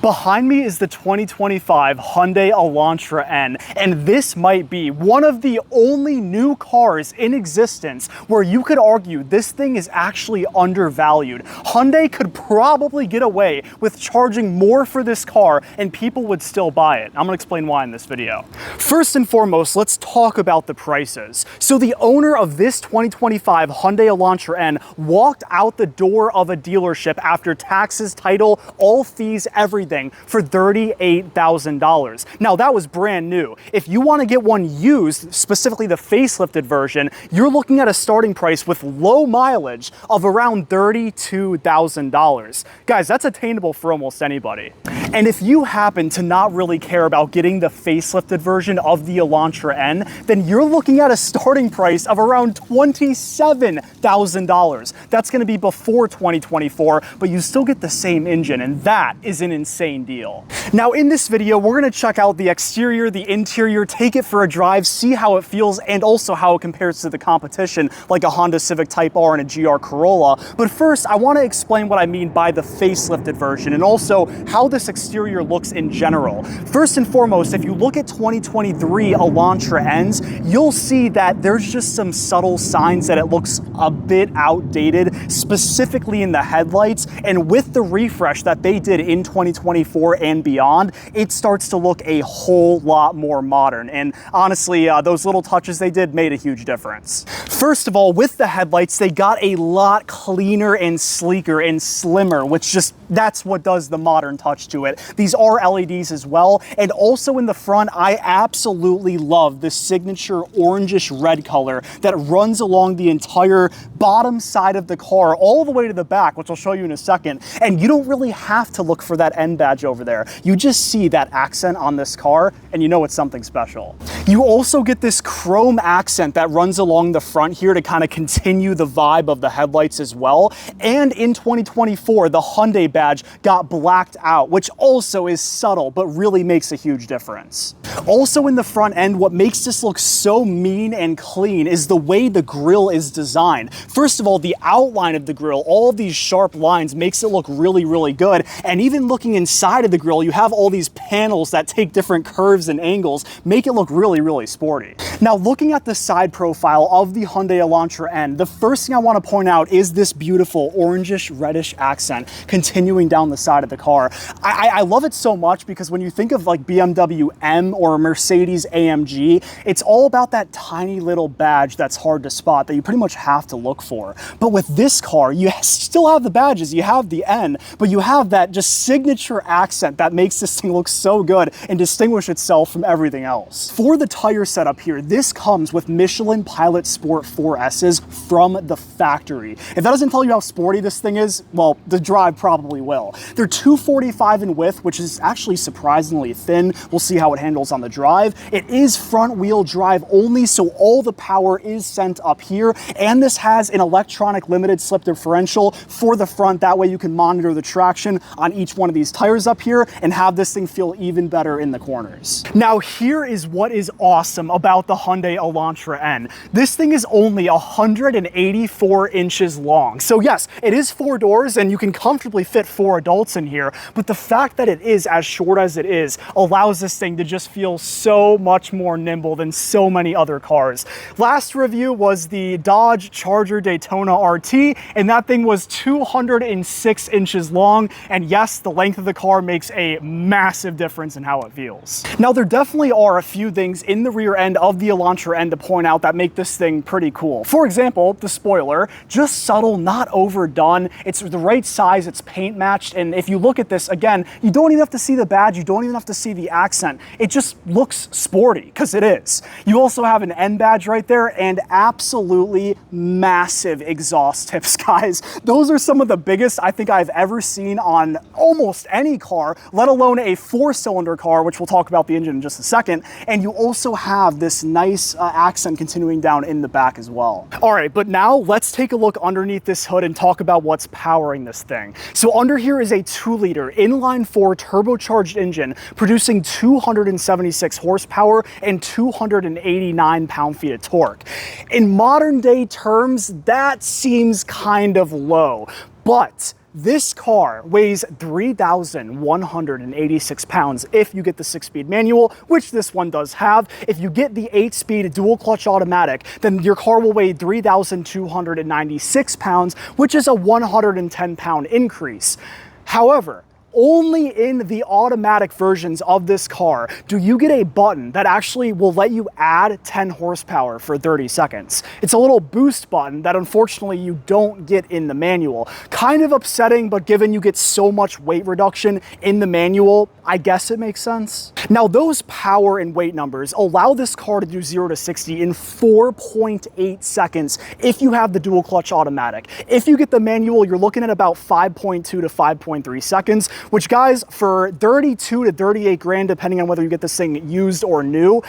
Behind me is the 2025 Hyundai Elantra N, and this might be one of the only new cars in existence where you could argue this thing is actually undervalued. Hyundai could probably get away with charging more for this car and people would still buy it. I'm gonna explain why in this video. First and foremost, let's talk about the prices. So the owner of this 2025 Hyundai Elantra N walked out the door of a dealership after taxes, title, all fees, everything for $38,000. Now that was brand new. If you want to get one used, specifically the facelifted version, you're looking at a starting price with low mileage of around $32,000. Guys, that's attainable for almost anybody. And if you happen to not really care about getting the facelifted version of the Elantra N, then you're looking at a starting price of around $27,000. That's going to be before 2024, but you still get the same engine, and that is an insane deal. Now in this video, we're going to check out the exterior, the interior, take it for a drive, see how it feels, and also how it compares to the competition like a Honda Civic Type R and a GR Corolla. But first, I want to explain what I mean by the facelifted version and also how this exterior looks in general. First and foremost, if you look at 2023 Elantra Ns, you'll see that there's just some subtle signs that it looks a bit outdated, specifically in the headlights. And with the refresh that they did in 2024 and beyond, it starts to look a whole lot more modern. And honestly, those little touches they did made a huge difference. First of all, with the headlights, they got a lot cleaner and sleeker and slimmer, which that's what does the modern touch to it. These are LEDs as well. And also in the front, I absolutely love the signature orangish red color that runs along the entire bottom side of the car all the way to the back, which I'll show you in a second. And you don't really have to look for that N badge over there. You just see that accent on this car and you know it's something special. You also get this chrome accent that runs along the front here to kind of continue the vibe of the headlights as well. And in 2024, the Hyundai badge got blacked out, which also is subtle, but really makes a huge difference. Also in the front end, what makes this look so mean and clean is the way the grille is designed. First of all, the outline of the grille, all of these sharp lines makes it look really, really good. And even looking inside of the grille, you have all these panels that take different curves and angles, make it look really, really sporty. Now, looking at the side profile of the Hyundai Elantra N, the first thing I want to point out is this beautiful orangish reddish accent continuing down the side of the car. I love it so much because when you think of like BMW M or Mercedes AMG, it's all about that tiny little badge that's hard to spot that you pretty much have to look for. But with this car, you still have the badges, you have the N, but you have that just signature accent that makes this thing look so good and distinguish itself from everything else. For the tire setup here, this comes with Michelin Pilot Sport 4S's from the factory. If that doesn't tell you how sporty this thing is, well, the drive probably will. They're 245 in width, which is actually surprisingly thin. We'll see how it handles on the drive. It is front wheel drive only, so all the power is sent up here. And this has an electronic limited slip differential for the front. That way you can monitor the traction on each one of these tires up here and have this thing feel even better in the corners. Now here is what is awesome about the Hyundai Elantra N. This thing is only 184 inches long. So yes, it is 4 doors and you can comfortably fit 4 adults in here, but the fact that it is as short as it is allows this thing to just feel so much more nimble than so many other cars. Last review was the Dodge Charger Daytona RT, and that thing was 206 inches long, and yes, the length of the car makes a massive difference in how it feels. Now, there definitely are a few things in the rear end of the Elantra N to point out that make this thing pretty cool. For example, the spoiler, just subtle, not overdone. It's the right size, it's paint matched, and if you look at this, again, you don't even have to see the badge, you don't even have to see the accent. It just looks sporty, because it is. You also have an N badge right there, and absolutely massive exhaust tips, guys. Those are some of the biggest I think I've ever seen on almost any car, let alone a 4-cylinder car, which we'll talk about the engine in just a second. And you also have this nice accent continuing down in the back as well. All right, but now let's take a look underneath this hood and talk about what's powering this thing. So under here is a 2-liter inline-4 turbocharged engine producing 276 horsepower and 289 pound-feet of torque. In modern day terms, that seems kind of low, but This car weighs 3,186 pounds if you get the 6-speed manual, which this one does have. If you get the 8-speed dual clutch automatic, then your car will weigh 3,296 pounds, which is a 110-pound increase. However, only in the automatic versions of this car do you get a button that actually will let you add 10 horsepower for 30 seconds. It's a little boost button that unfortunately you don't get in the manual. Kind of upsetting, but given you get so much weight reduction in the manual, I guess it makes sense. Now, those power and weight numbers allow this car to do 0 to 60 in 4.8 seconds if you have the dual clutch automatic. If you get the manual, you're looking at about 5.2 to 5.3 seconds, which, guys, for 32 to 38 grand, depending on whether you get this thing used or new,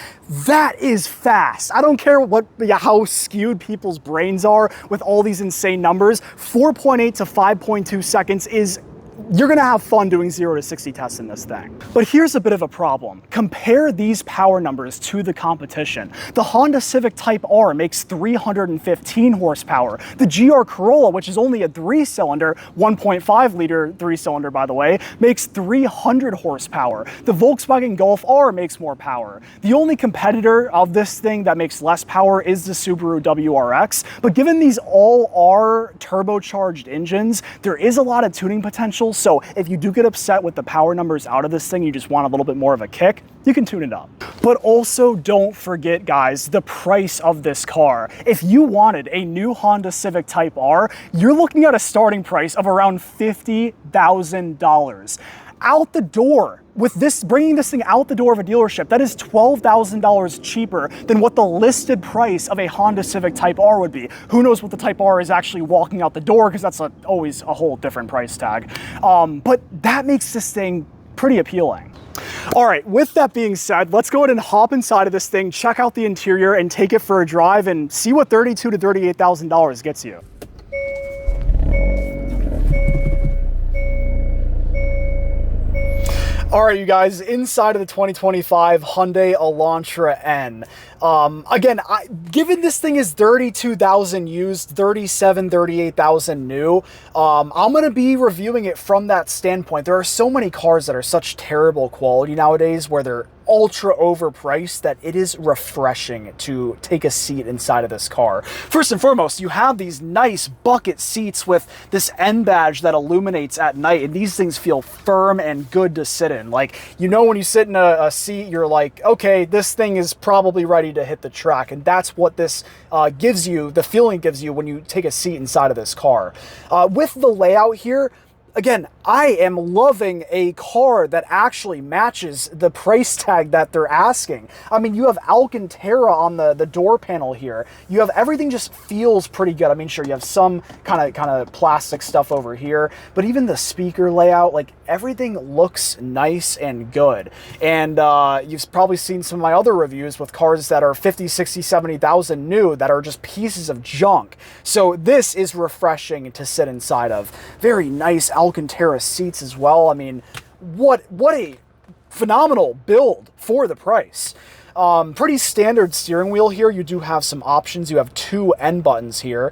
that is fast. I don't care how skewed people's brains are with all these insane numbers. 4.8 to 5.2 seconds is, you're gonna have fun doing 0 to 60 tests in this thing. But here's a bit of a problem. Compare these power numbers to the competition. The Honda Civic Type R makes 315 horsepower. The GR Corolla, which is only a 3-cylinder, 1.5 liter 3-cylinder by the way, makes 300 horsepower. The Volkswagen Golf R makes more power. The only competitor of this thing that makes less power is the Subaru WRX, but given these all are turbocharged engines, there is a lot of tuning potential. So if you do get upset with the power numbers out of this thing, you just want a little bit more of a kick, you can tune it up. But also don't forget, guys, the price of this car. If you wanted a new Honda Civic Type R, you're looking at a starting price of around $50,000. Out the door. With this, bringing this thing out the door of a dealership, that is $12,000 cheaper than what the listed price of a Honda Civic Type R would be. Who knows what the Type R is actually walking out the door, because that's always a whole different price tag. But that makes this thing pretty appealing. All right, with that being said, let's go ahead and hop inside of this thing, check out the interior, and take it for a drive and see what $32,000 to $38,000 gets you. All right, you guys, inside of the 2025 Hyundai Elantra N. Again, given this thing is 32,000 used, 37, 38,000 new, I'm going to be reviewing it from that standpoint. There are so many cars that are such terrible quality nowadays where they're ultra overpriced that it is refreshing to take a seat inside of this car. First and foremost, you have these nice bucket seats with this N badge that illuminates at night, and these things feel firm and good to sit in. Like, you know, when you sit in a seat, you're like, okay, this thing is probably ready to hit the track, and that's what this gives you, the feeling gives you when you take a seat inside of this car. With the layout here, again, I am loving a car that actually matches the price tag that they're asking. I mean, you have Alcantara on the door panel here. You have everything just feels pretty good. I mean, sure, you have some kind of plastic stuff over here, but even the speaker layout, like everything looks nice and good. And you've probably seen some of my other reviews with cars that are 50, 60, 70,000 new that are just pieces of junk. So this is refreshing to sit inside of. Very nice Alcantara seats as well. I mean, what a phenomenal build for the price. Pretty standard steering wheel here. You do have some options. You have 2 N buttons here,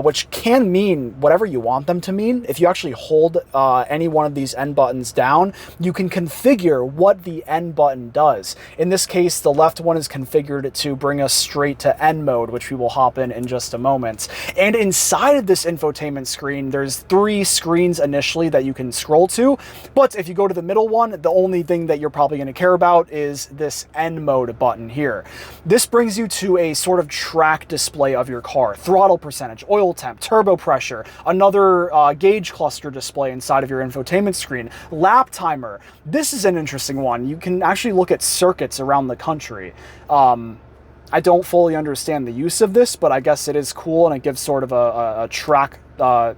which can mean whatever you want them to mean. If you actually hold any one of these N buttons down, you can configure what the N button does. In this case, the left one is configured to bring us straight to N mode, which we will hop in just a moment. And inside of this infotainment screen, there's 3 screens initially that you can scroll to. But if you go to the middle one, the only thing that you're probably going to care about is this N mode button here. This brings you to a sort of track display of your car. Throttle percentage, oil temp, turbo pressure, another gauge cluster display inside of your infotainment screen, lap timer. This is an interesting one. You can actually look at circuits around the country. I don't fully understand the use of this, but I guess it is cool and it gives sort of a track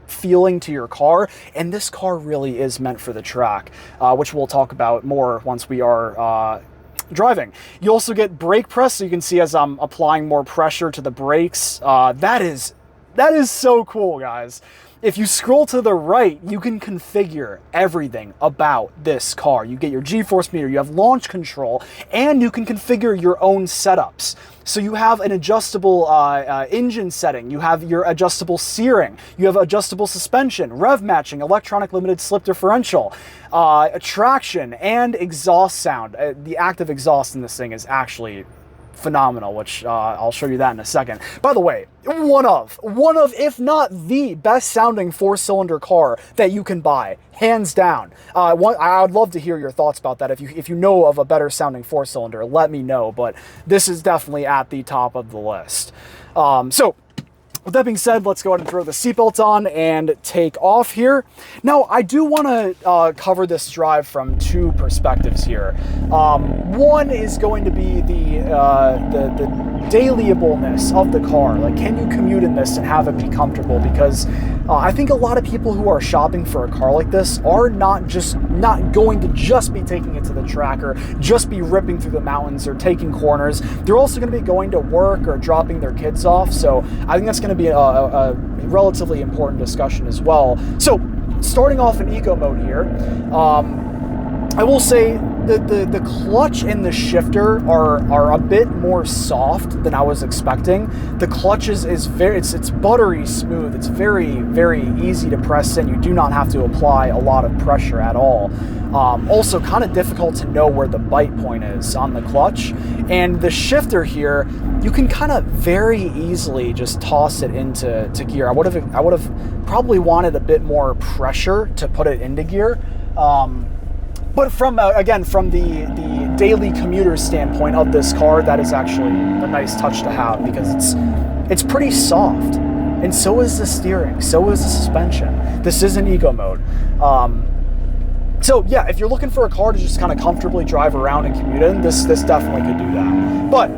feeling to your car, and this car really is meant for the track, which we'll talk about more once we are driving. You also get brake press, so you can see as I'm applying more pressure to the brakes. That is so cool, guys. if you scroll to the right, you can configure everything about this car. You get your G-force meter, you have launch control, and you can configure your own setups. So you have an adjustable engine setting, you have your adjustable steering, you have adjustable suspension, rev matching, electronic limited slip differential, traction, and exhaust sound. The active exhaust in this thing is actually phenomenal, which I'll show you that in a second. By the way, one of, if not the best sounding 4-cylinder car that you can buy, hands down. I would love to hear your thoughts about that. If you know of a better sounding 4-cylinder, let me know, but this is definitely at the top of the list. So with that being said, let's go ahead and throw the seatbelt on and take off here. Now, I do want to cover this drive from two perspectives here. One is going to be the dailyableness of the car. Like, can you commute in this and have it be comfortable? Because I think a lot of people who are shopping for a car like this are not going to just be taking it to the track or just be ripping through the mountains or taking corners. They're also going to be going to work or dropping their kids off. So I think that's going to be a relatively important discussion as well. So starting off in eco mode here, I will say the clutch and the shifter are a bit more soft than I was expecting. The clutch is very, it's buttery smooth. It's very, very easy to press in. You do not have to apply a lot of pressure at all. Also kind of difficult to know where the bite point is on the clutch. And the shifter here, you can kind of very easily just toss it into gear. I would have probably wanted a bit more pressure to put it into gear. But from the daily commuter standpoint of this car, that is actually a nice touch to have, because it's pretty soft, and so is the steering, so is the suspension. This is in eco mode. So yeah, if you're looking for a car to just kind of comfortably drive around and commute in, this definitely could do that. But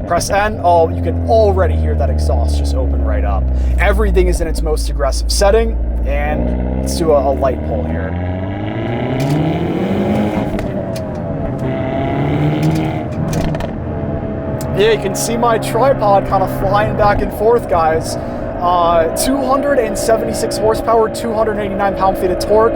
press N, oh, you can already hear that exhaust just open right up. Everything is in its most aggressive setting, and let's do a light pull here. Yeah, you can see my tripod kind of flying back and forth, guys. 276 horsepower, 289 pound-feet of torque.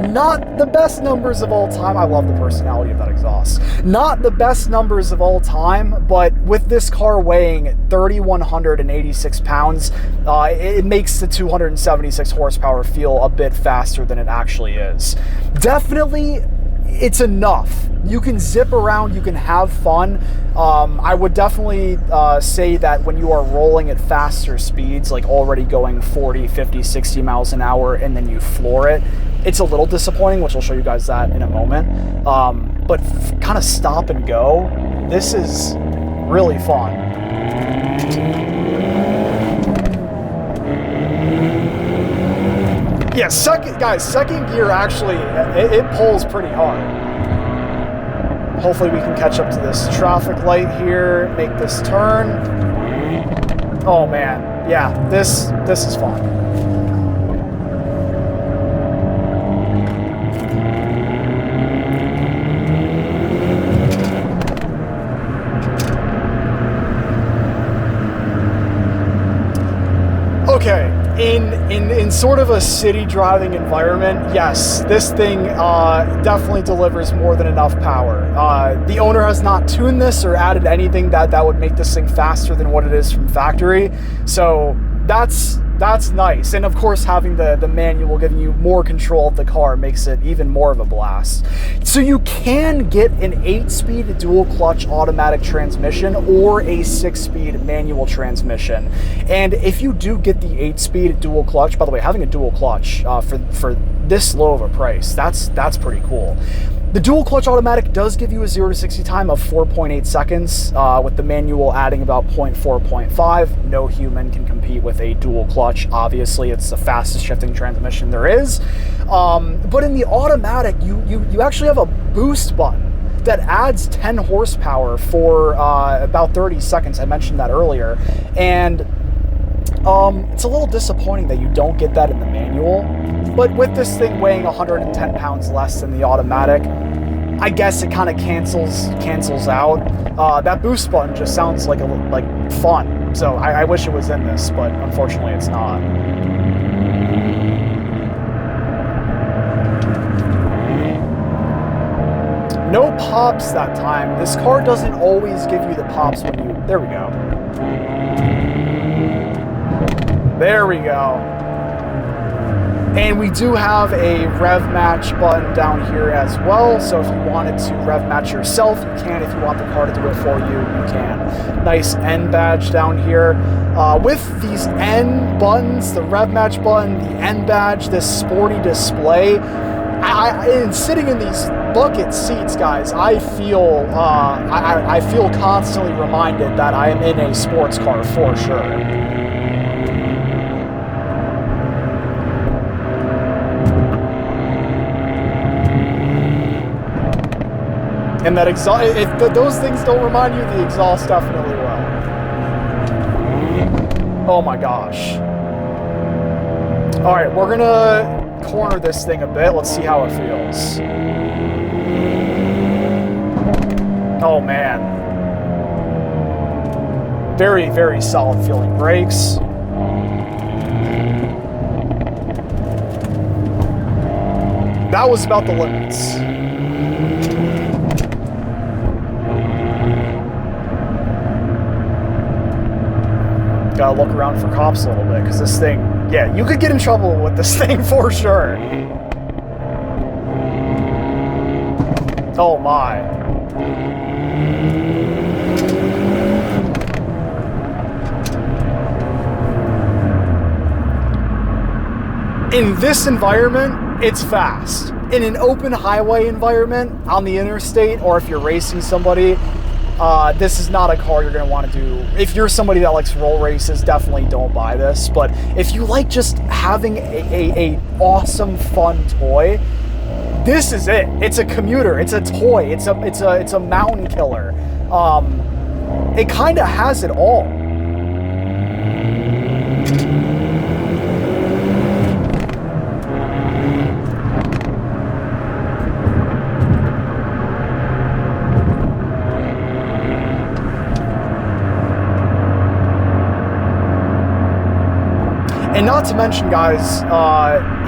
Not the best numbers of all time. I love the personality of that exhaust. Not the best numbers of all time, but with this car weighing 3,186 pounds, it makes the 276 horsepower feel a bit faster than it actually is. Definitely, it's enough. You can zip around, you can have fun. I would definitely say that when you are rolling at faster speeds, like already going 40, 50, 60 miles an hour, and then you floor it, it's a little disappointing, which I'll show you guys that in a moment. But kind of stop and go, this is really fun. Yeah, second gear actually, it pulls pretty hard. Hopefully we can catch up to this traffic light here, make this turn. Oh man, yeah, this is fun. Okay, in sort of a city driving environment, yes, this thing definitely delivers more than enough power. The owner has not tuned this or added anything that would make this thing faster than what it is from factory, so that's nice. And of course, having the manual giving you more control of the car makes it even more of a blast. So you can get an 8-speed dual clutch automatic transmission or a 6-speed manual transmission. And if you do get the 8-speed dual clutch, by the way, having a dual clutch for this low of a price, that's pretty cool. The dual clutch automatic does give you a 0 to 60 time of 4.8 seconds, with the manual adding about 0.4, 0.5. No human can compete with a dual clutch. Obviously, it's the fastest shifting transmission there is. But in the automatic, you actually have a boost button that adds 10 horsepower for about 30 seconds. I mentioned that earlier. And it's a little disappointing that you don't get that in the manual. But with this thing weighing 110 pounds less than the automatic, I guess it kind of cancels out. That boost button just sounds like fun. So I wish it was in this, but unfortunately it's not. No pops that time. This car doesn't always give you the pops when you... There we go. There we go. And we do have a rev match button down here as well. So if you wanted to rev match yourself, you can. If you want the car to do it for you, you can. Nice N badge down here. With these N buttons, the rev match button, the N badge, this sporty display, and sitting in these bucket seats, guys, I feel constantly reminded that I am in a sports car for sure. And that exhaust, if those things don't remind you, the exhaust definitely will. Oh my gosh. All right, we're gonna corner this thing a bit. Let's see how it feels. Oh man. Very, very solid feeling brakes. That was about the limits. Gotta look around for cops a little bit, because this thing, yeah, you could get in trouble with this thing for sure. Oh my. In this environment, it's fast. In an open highway environment, on the interstate, or if you're racing somebody, this is not a car you're going to want to do. If you're somebody that likes roll races, definitely don't buy this. But if you like just having a awesome, fun toy, this is it. It's a commuter. It's a toy. It's a mountain killer. It kind of has it all. And not to mention, guys,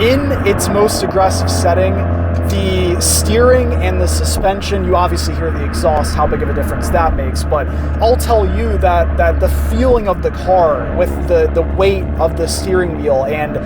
in its most aggressive setting, the steering and the suspension, you obviously hear the exhaust, how big of a difference that makes, but I'll tell you that the feeling of the car with the weight of the steering wheel and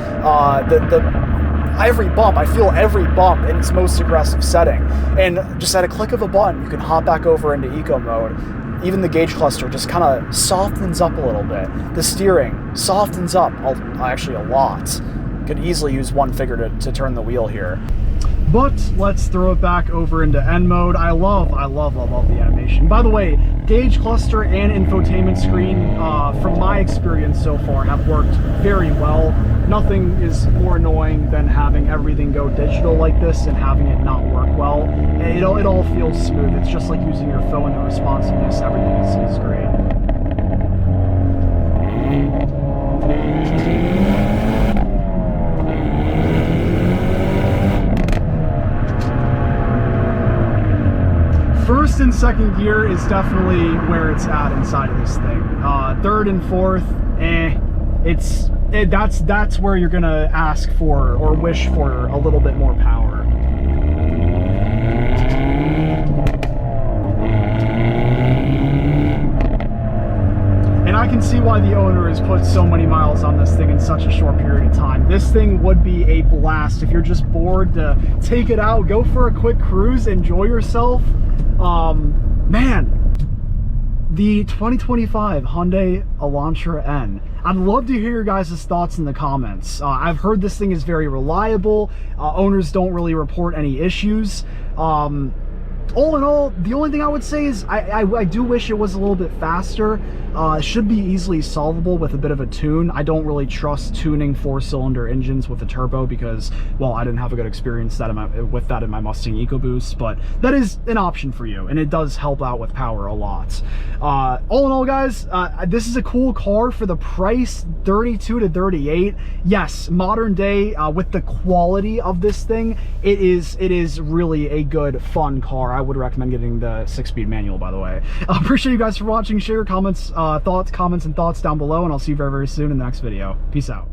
every bump, I feel every bump in its most aggressive setting. And just at a click of a button, you can hop back over into eco mode. Even the gauge cluster just kind of softens up a little bit. The steering softens up actually a lot. Could easily use one finger to turn the wheel here. But let's throw it back over into N mode. I love the animation. By the way, gauge cluster and infotainment screen, from my experience so far, have worked very well. Nothing is more annoying than having everything go digital like this and having it not work well. It all feels smooth. It's just like using your phone. The responsiveness, everything is great. First and second gear is definitely where it's at inside of this thing. Third and fourth, that's where you're gonna ask for or wish for a little bit more power. And I can see why the owner has put so many miles on this thing in such a short period of time. This thing would be a blast if you're just bored to take it out, go for a quick cruise, enjoy yourself. Man, the 2025 Hyundai Elantra N. I'd love to hear your guys' thoughts in the comments. I've heard this thing is very reliable. Owners don't really report any issues. All in all, the only thing I would say is I do wish it was a little bit faster. It should be easily solvable with a bit of a tune. I don't really trust tuning 4-cylinder engines with a turbo because, well, I didn't have a good experience with that in my Mustang EcoBoost, but that is an option for you, and it does help out with power a lot. All in all, guys, this is a cool car for the price, 32 to 38. Yes, modern day, with the quality of this thing, it is really a good, fun car. I would recommend getting the 6-speed manual, by the way. I appreciate you guys for watching. Share your comments, comments and thoughts down below, and I'll see you very, very soon in the next video. Peace out.